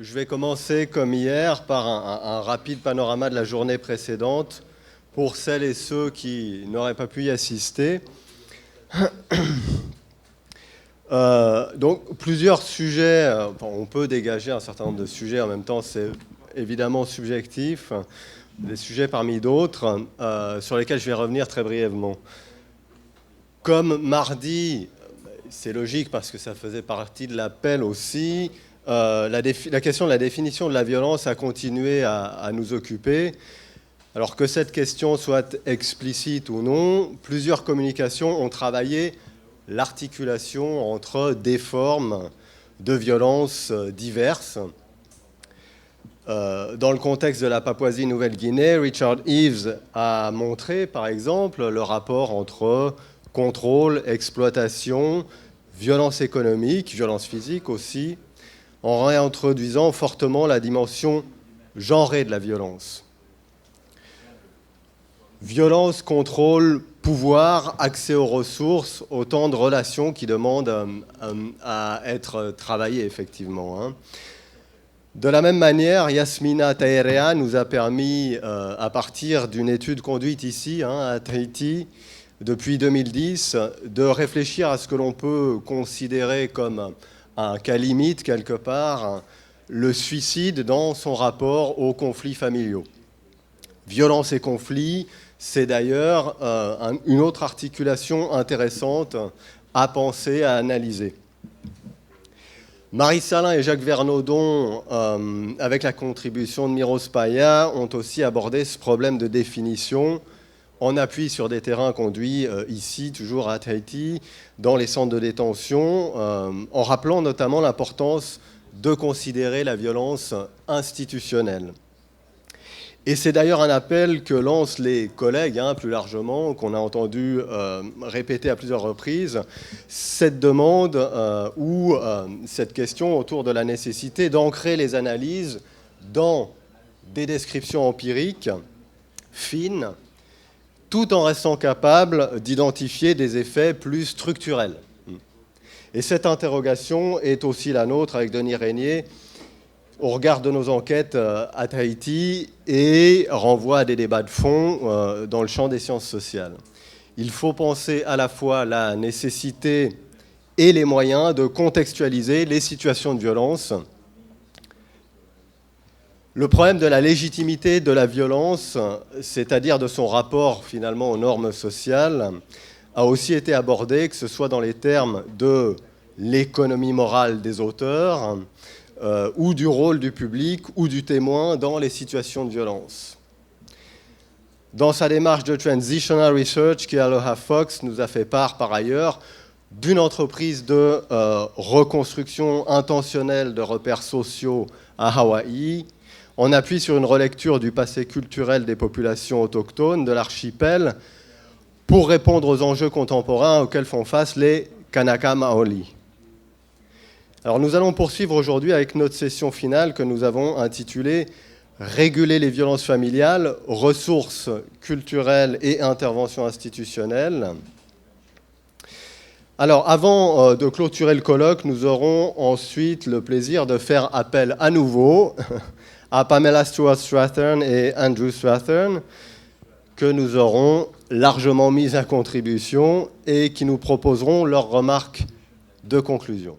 Je vais commencer comme hier par un rapide panorama de la journée précédente pour celles et ceux qui n'auraient pas pu y assister. Donc plusieurs sujets, on peut dégager un certain nombre de sujets, en même temps c'est évidemment subjectif, des sujets parmi d'autres sur lesquels je vais revenir très brièvement. Comme mardi, c'est logique parce que ça faisait partie de l'appel aussi, la question de la définition de la violence a continué à nous occuper. Alors que cette question soit explicite ou non, plusieurs communications ont travaillé l'articulation entre des formes de violence diverses. Dans le contexte de la Papouasie-Nouvelle-Guinée, Richard Eves a montré, par exemple, le rapport entre contrôle, exploitation, violence économique, violence physique aussi, en réintroduisant fortement la dimension genrée de la violence. Violence, contrôle, pouvoir, accès aux ressources, autant de relations qui demandent à être travaillées effectivement. De la même manière, Yasmina Taherea nous a permis, à partir d'une étude conduite ici, à Tahiti, depuis 2010, de réfléchir à ce que l'on peut considérer comme un cas limite, quelque part, le suicide dans son rapport aux conflits familiaux. Violence et conflits, c'est d'ailleurs une autre articulation intéressante à penser, à analyser. Marie Salin et Jacques Vernaudon, avec la contribution de Miros Paya, ont aussi abordé ce problème de définition en appui sur des terrains conduits ici, toujours à Tahiti, dans les centres de détention, en rappelant notamment l'importance de considérer la violence institutionnelle. Et c'est d'ailleurs un appel que lancent les collègues, plus largement, qu'on a entendu répéter à plusieurs reprises, cette demande ou cette question autour de la nécessité d'ancrer les analyses dans des descriptions empiriques fines, tout en restant capable d'identifier des effets plus structurels. Et cette interrogation est aussi la nôtre avec Denis Régnier, au regard de nos enquêtes à Tahiti, et renvoie à des débats de fond dans le champ des sciences sociales. Il faut penser à la fois la nécessité et les moyens de contextualiser les situations de violence. Le problème de la légitimité de la violence, c'est-à-dire de son rapport finalement aux normes sociales, a aussi été abordé, que ce soit dans les termes de l'économie morale des auteurs, ou du rôle du public ou du témoin dans les situations de violence. Dans sa démarche de Transitional Research, Kealoha Fox nous a fait part par ailleurs d'une entreprise de reconstruction intentionnelle de repères sociaux à Hawaï, en appui sur une relecture du passé culturel des populations autochtones de l'archipel pour répondre aux enjeux contemporains auxquels font face les Kanaka Maoli. Alors nous allons poursuivre aujourd'hui avec notre session finale que nous avons intitulée « Réguler les violences familiales, ressources culturelles et interventions institutionnelles ». Alors avant de clôturer le colloque, nous aurons ensuite le plaisir de faire appel à nouveau à Pamela Stewart-Strathern et Andrew Strathern, que nous aurons largement mis à contribution et qui nous proposeront leurs remarques de conclusion.